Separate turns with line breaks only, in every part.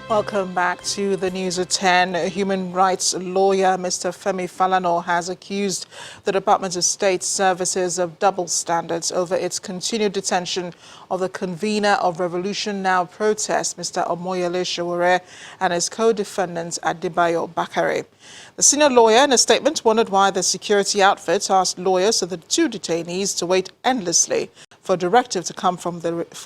Welcome back to the news at 10. A human rights lawyer, Mr. Femi Falana, has accused the Department of State Services of double standards over its continued detention of the convener of Revolution Now protest, Mr. Omoyele Sowore, and his co-defendant, Adebayo Bakare. The senior lawyer, in a statement, wondered why the security outfit asked lawyers of the two detainees to wait endlessly for a directive to come for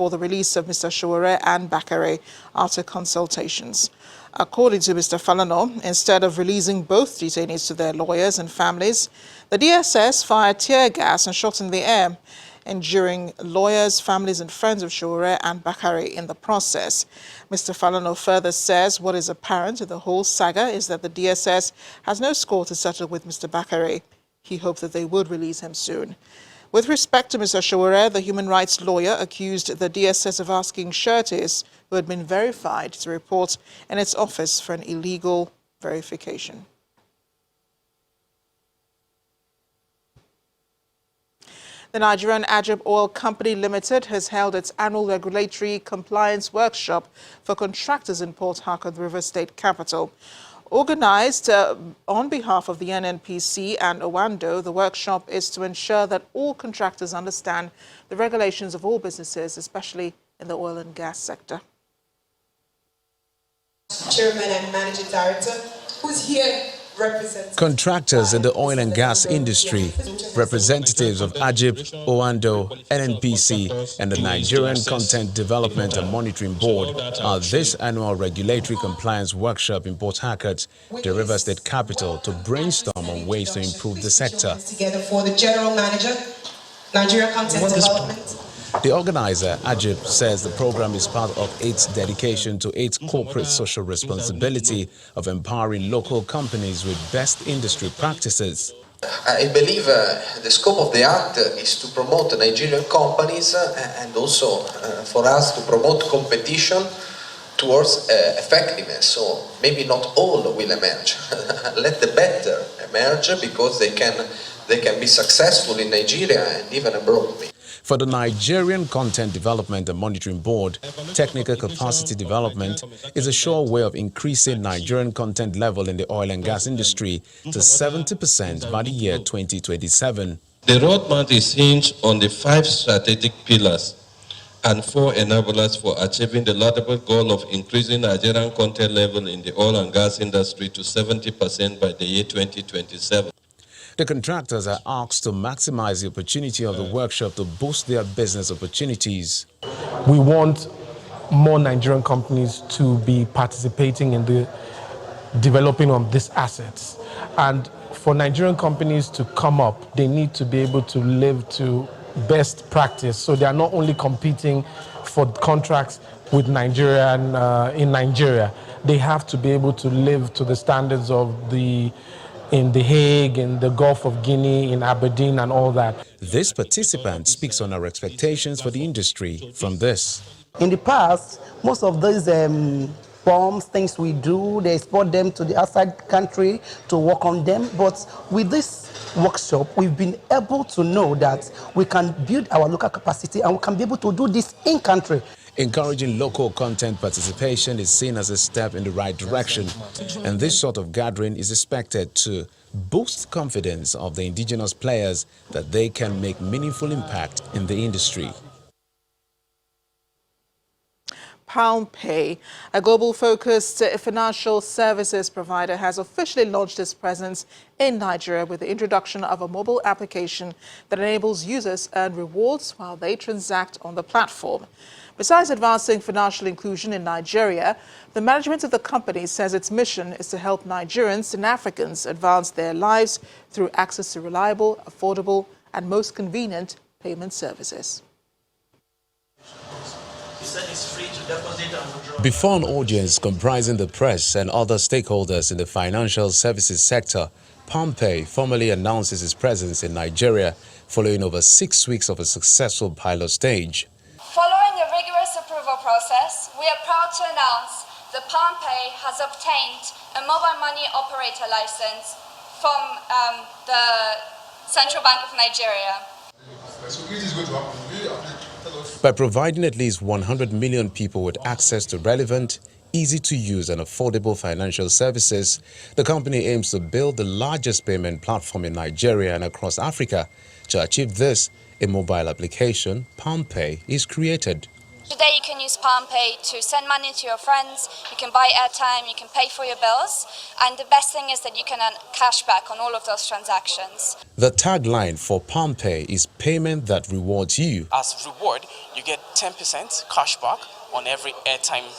the release of Mr. Sowore and Bakare after consultations. According to Mr. Falana, instead of releasing both detainees to their lawyers and families, the DSS fired tear gas and shot in the air, injuring lawyers, families and friends of Sowore and Bakare in the process. Mr. Falana further says what is apparent in the whole saga is that the DSS has no score to settle with Mr. Bakare. He hoped that they would release him soon. With respect to Mr. Sowore, the human rights lawyer accused the DSS of asking sureties who had been verified to report in its office for an illegal verification. The Nigerian Ajib Oil Company Limited has held its annual regulatory compliance workshop for contractors in Port Harcourt, River State capital. Organized on behalf of the NNPC and Owando, the workshop is to ensure that all contractors understand the regulations of all businesses, especially in the oil and gas sector.
Chairman and Managing Director, who's here representing
contractors in the oil and gas industry, representatives of Ajib, Owando, NNPC, and the Nigerian Content Development and Monitoring Board are this annual regulatory compliance workshop in Port Harcourt, the River State capital, to brainstorm on ways to improve the sector.
Together for the General Manager, Nigerian Content Development.
The organizer, Ajib, says the program is part of its dedication to its corporate social responsibility of empowering local companies with best industry practices.
I believe the scope of the act is to promote Nigerian companies and also for us to promote competition towards effectiveness. So maybe not all will emerge. Let the better emerge because they can be successful in Nigeria and even abroad.
For the Nigerian Content Development and Monitoring Board, technical capacity development is a sure way of increasing Nigerian content level in the oil and gas industry to 70% by the year 2027.
The roadmap is hinged on the 5 strategic pillars and 4 enablers for achieving the laudable goal of increasing Nigerian content level in the oil and gas industry to 70% by the year 2027.
The contractors are asked to maximize the opportunity of the workshop to boost their business opportunities.
We want more Nigerian companies to be participating in the developing of these assets. And for Nigerian companies to come up, they need to be able to live to best practice. So they are not only competing for contracts with Nigeria and in Nigeria. They have to be able to live to the standards of in The Hague, in the Gulf of Guinea, in Aberdeen and all that.
This participant speaks on our expectations for the industry from this.
In the past, most of those bombs, things we do, they export them to the outside country to work on them. But with this workshop, we've been able to know that we can build our local capacity and we can be able to do this in country.
Encouraging local content participation is seen as a step in the right direction, and this sort of gathering is expected to boost confidence of the indigenous players that they can make meaningful impact in the industry.
PalmPay, a global-focused financial services provider, has officially launched its presence in Nigeria with the introduction of a mobile application that enables users to earn rewards while they transact on the platform. Besides advancing financial inclusion in Nigeria, the management of the company says its mission is to help Nigerians and Africans advance their lives through access to reliable, affordable, and most convenient payment services.
Before an audience comprising the press and other stakeholders in the financial services sector, PalmPay formally announces its presence in Nigeria following over 6 weeks of a successful pilot stage.
Following a rigorous approval process, we are proud to announce that PalmPay has obtained a mobile money operator license from the Central Bank of Nigeria.
By providing at least 100 million people with access to relevant, easy-to-use and affordable financial services, the company aims to build the largest payment platform in Nigeria and across Africa. To achieve this, a mobile application, PalmPay, is created.
Today you can use PalmPay to send money to your friends, you can buy airtime, you can pay for your bills, and the best thing is that you can earn cash back on all of those transactions.
The tagline for PalmPay is payment that rewards you.
As reward, you get 10% cash back on every airtime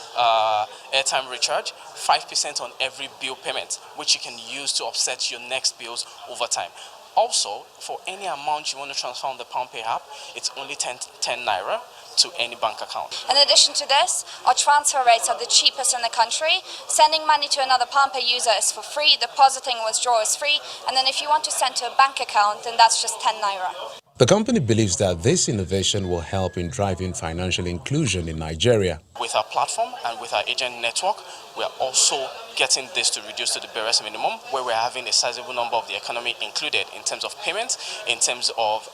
recharge, 5% on every bill payment, which you can use to offset your next bills over time. Also, for any amount you want to transfer on the PalmPay app, it's only 10 naira to any bank account.
In addition to this, our transfer rates are the cheapest in the country. Sending money to another PalmPay user is for free, depositing and withdrawal is free, and then if you want to send to a bank account, then that's just 10 naira.
The company believes that this innovation will help in driving financial inclusion in Nigeria.
With our platform and with our agent network, we are also getting this to reduce to the barest minimum, where we're having a sizable number of the economy included in terms of payments, in terms of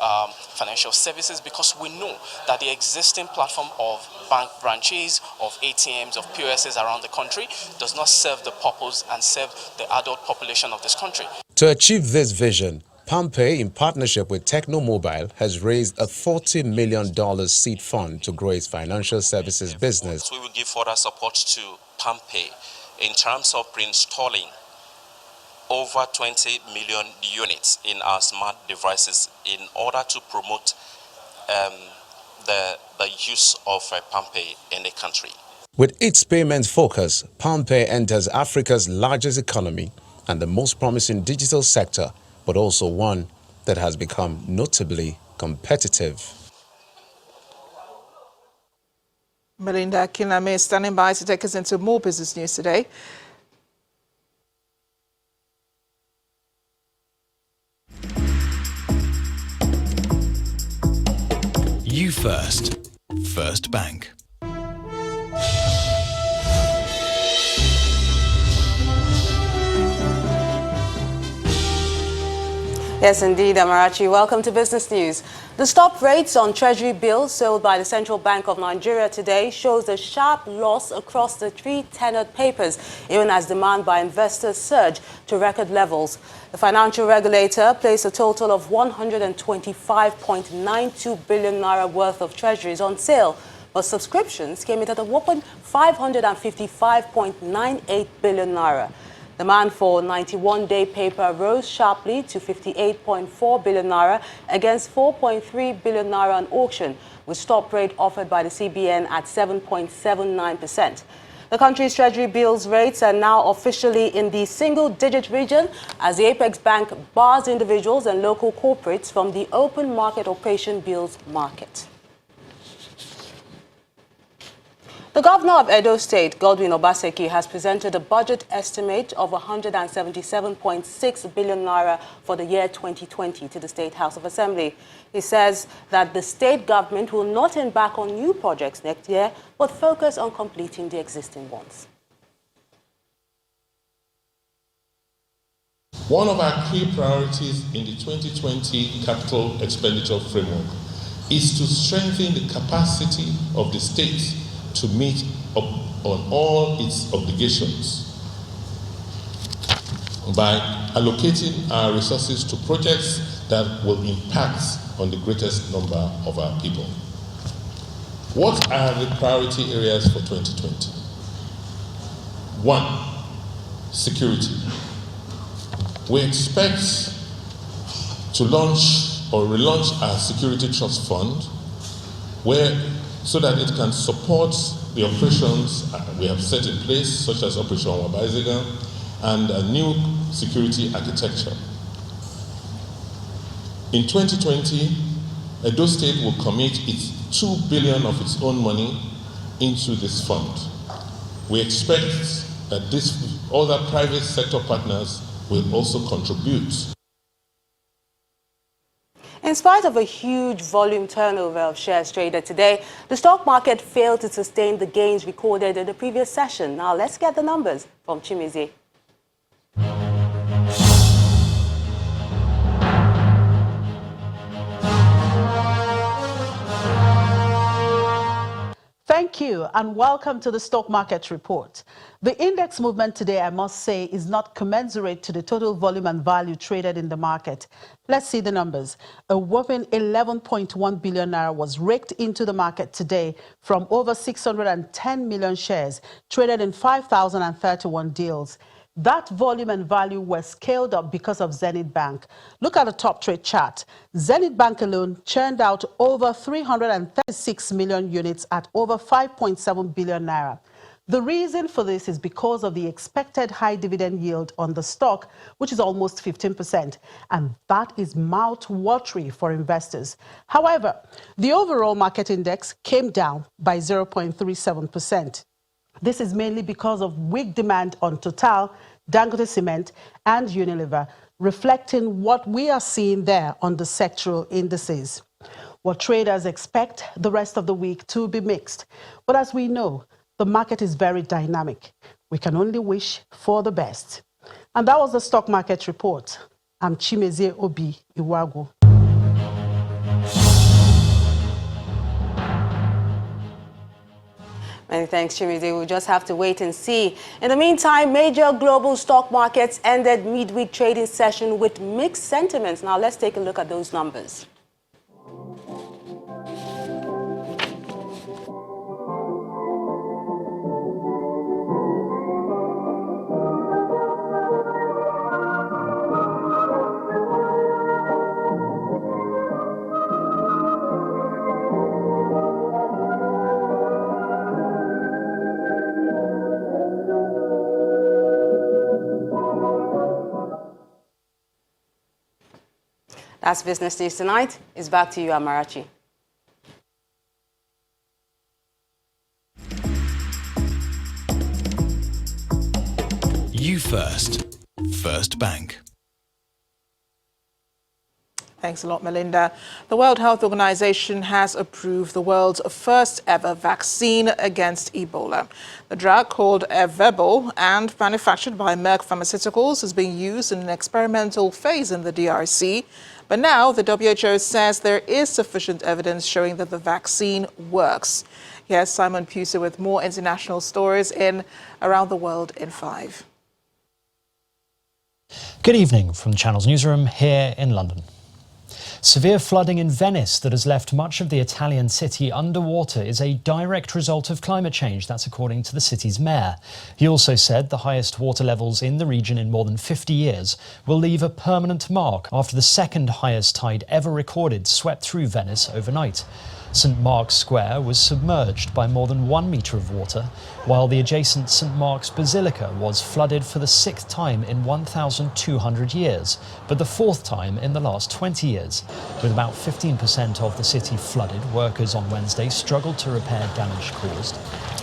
financial services, because we know that the existing platform of bank branches, of ATMs, of POSs around the country does not serve the purpose and serve the adult population of this country.
To achieve this vision, PalmPay, in partnership with Techno Mobile, has raised a $40 million seed fund to grow its financial services business.
We will give further support to PalmPay in terms of pre-installing over 20 million units in our smart devices in order to promote the use of PalmPay in the country.
With its payment focus, PalmPay enters Africa's largest economy and the most promising digital sector, but also one that has become notably competitive.
Melinda Kiname is standing by to take us into more business news today.
You First. First Bank.
Yes, indeed, Amarachi. Welcome to Business News. The stop rates on Treasury bills sold by the Central Bank of Nigeria today shows a sharp loss across the three tenured papers, even as demand by investors surged to record levels. The financial regulator placed a total of 125.92 billion naira worth of Treasuries on sale, but subscriptions came in at a whopping 555.98 billion naira. Demand for 91-day paper rose sharply to 58.4 billion naira against 4.3 billion naira on auction, with stop rate offered by the CBN at 7.79%. The country's Treasury bills rates are now officially in the single-digit region as the Apex Bank bars individuals and local corporates from the open market operation bills market. The governor of Edo State, Godwin Obaseki, has presented a budget estimate of 177.6 billion naira for the year 2020 to the State House of Assembly. He says that the state government will not embark on new projects next year, but focus on completing the existing ones.
One of our key priorities in the 2020 capital expenditure framework is to strengthen the capacity of the state to meet up on all its obligations by allocating our resources to projects that will impact on the greatest number of our people. What are the priority areas for 2020? 1, security. We expect to launch or relaunch our security trust fund so that it can support the operations we have set in place, such as Operation Wabaiziga, and a new security architecture. In 2020, Edo State will commit its 2 billion of its own money into this fund. We expect that other private sector partners will also contribute.
In spite of a huge volume turnover of shares traded today, the stock market failed to sustain the gains recorded in the previous session. Now let's get the numbers from Chimizi.
Thank you. you and welcome to the Stock Market Report. The index movement today, I must say, is not commensurate to the total volume and value traded in the market. Let's see the numbers. A whopping 11.1 billion naira was raked into the market today from over 610 million shares traded in 5,031 deals. That volume and value were scaled up because of Zenith Bank. Look at the top trade chart. Zenith Bank alone churned out over 336 million units at over 5.7 billion naira. The reason for this is because of the expected high dividend yield on the stock, which is almost 15%, and that is mouth-watery for investors. However, the overall market index came down by 0.37%. This is mainly because of weak demand on Total, Dangote Cement, and Unilever, reflecting what we are seeing there on the sectoral indices. What traders expect the rest of the week to be mixed. But as we know, the market is very dynamic. We can only wish for the best. And that was the Stock Market Report. I'm Chimezie Obi Iwagu.
Many thanks, Chimezie. We'll just have to wait and see. In the meantime, major global stock markets ended midweek trading session with mixed sentiments. Now let's take a look at those numbers. That's Business News Tonight. It's back to you, Amarachi.
You First. First Bank.
Thanks a lot, Melinda. The World Health Organization has approved the world's first ever vaccine against Ebola. The drug, called Ervebo and manufactured by Merck Pharmaceuticals, is being used in an experimental phase in the DRC. But now the WHO says there is sufficient evidence showing that the vaccine works. Here's Simon Pusa with more international stories in Around the World in 5.
Good evening from the Channel's newsroom here in London. Severe flooding in Venice that has left much of the Italian city underwater is a direct result of climate change. That's according to the city's mayor. He also said the highest water levels in the region in more than 50 years will leave a permanent mark after the second highest tide ever recorded swept through Venice overnight. St Mark's Square was submerged by more than 1 metre of water, while the adjacent St Mark's Basilica was flooded for the 6th time in 1,200 years, but the 4th time in the last 20 years. With about 15% of the city flooded, workers on Wednesday struggled to repair damage caused.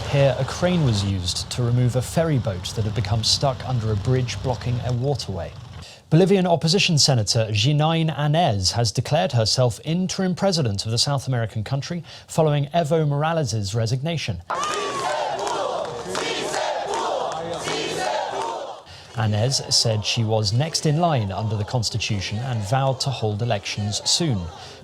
Here, a crane was used to remove a ferry boat that had become stuck under a bridge blocking a waterway. Bolivian opposition senator Jeanine Áñez has declared herself interim president of the South American country following Evo Morales' resignation. Áñez said she was next in line under the constitution and vowed to hold elections soon.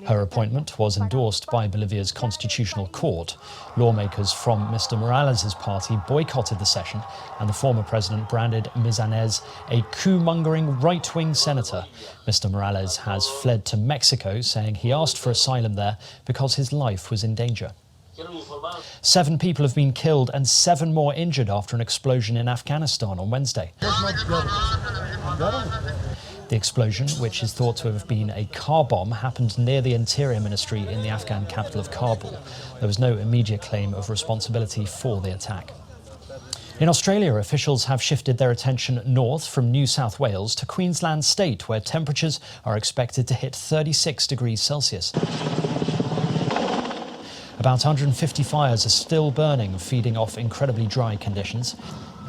Her appointment was endorsed by Bolivia's Constitutional Court. Lawmakers from Mr. Morales' party boycotted the session, and the former president branded Ms. Áñez a coup-mongering right-wing senator. Mr. Morales has fled to Mexico, saying he asked for asylum there because his life was in danger. 7 people have been killed and 7 more injured after an explosion in Afghanistan on Wednesday. The explosion, which is thought to have been a car bomb, happened near the Interior Ministry in the Afghan capital of Kabul. There was no immediate claim of responsibility for the attack. In Australia, officials have shifted their attention north from New South Wales to Queensland State, where temperatures are expected to hit 36 degrees Celsius. About 150 fires are still burning, feeding off incredibly dry conditions.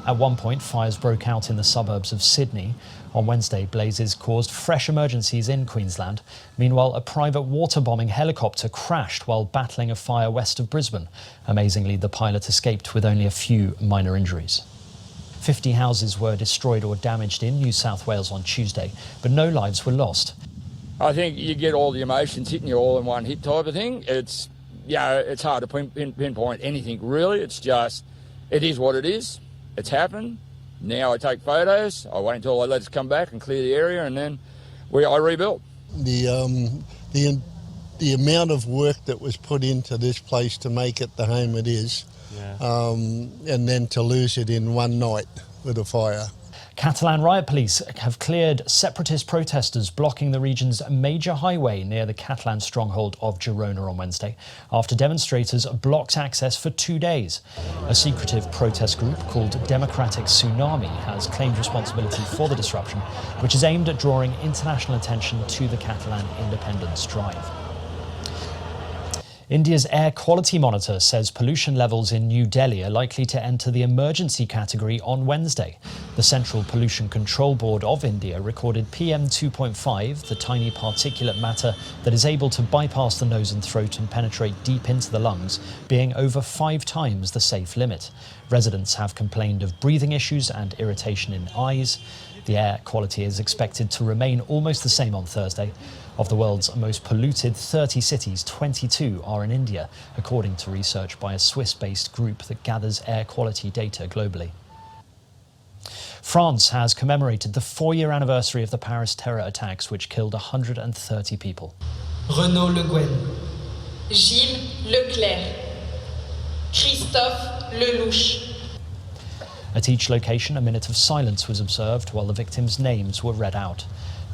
At one point, fires broke out in the suburbs of Sydney. On Wednesday, blazes caused fresh emergencies in Queensland. Meanwhile, a private water-bombing helicopter crashed while battling a fire west of Brisbane. Amazingly, the pilot escaped with only a few minor injuries. 50 houses were destroyed or damaged in New South Wales on Tuesday, but no lives were lost.
I think you get all the emotions hitting you all in one hit type of thing. It's it's hard to pinpoint anything really. It's just, it is what it is. It's happened. Now I take photos. I wait until they let us come back and clear the area, and then I rebuild.
The amount of work that was put into this place to make it the home it is, and then to lose it in one night with a fire.
Catalan riot police have cleared separatist protesters blocking the region's major highway near the Catalan stronghold of Girona on Wednesday, after demonstrators blocked access for 2 days. A secretive protest group called Democratic Tsunami has claimed responsibility for the disruption, which is aimed at drawing international attention to the Catalan independence drive. India's air quality monitor says pollution levels in New Delhi are likely to enter the emergency category on Wednesday. The Central Pollution Control Board of India recorded PM 2.5, the tiny particulate matter that is able to bypass the nose and throat and penetrate deep into the lungs, being over 5 times the safe limit. Residents have complained of breathing issues and irritation in eyes. The air quality is expected to remain almost the same on Thursday. Of the world's most polluted 30 cities, 22 are in India, according to research by a Swiss-based group that gathers air quality data globally. France has commemorated the 4-year anniversary of the Paris terror attacks, which killed 130 people.
Renaud Le Guen, Gilles Leclerc, Christophe Lelouch.
At each location, a minute of silence was observed while the victims' names were read out.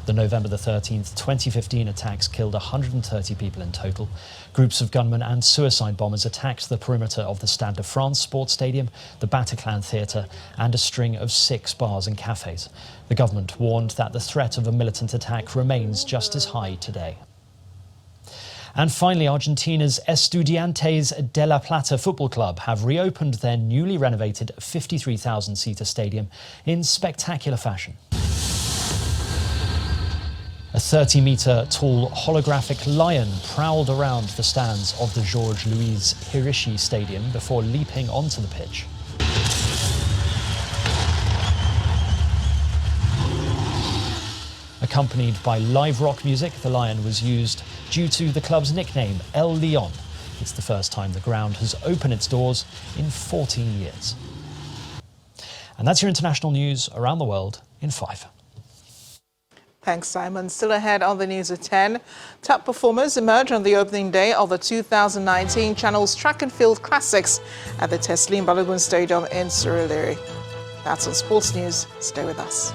The November the 13th, 2015 attacks killed 130 people in total. Groups of gunmen and suicide bombers attacked the perimeter of the Stade de France sports stadium, the Bataclan Theatre, and a string of 6 bars and cafes. The government warned that the threat of a militant attack remains just as high today. And finally, Argentina's Estudiantes de La Plata Football Club have reopened their newly renovated 53,000-seater stadium in spectacular fashion. A 30-metre tall holographic lion prowled around the stands of the Jorge Luis Hirishi Stadium before leaping onto the pitch. Accompanied by live rock music, the lion was used due to the club's nickname, El Leon. It's the first time the ground has opened its doors in 14 years. And that's your international news around the world in 5.
Thanks, Simon. Still ahead on the news at 10. Top performers emerge on the opening day of the 2019 Channel's Track and Field Classics at the Teslim Balogun Stadium in Surulere. That's on Sports News. Stay with us.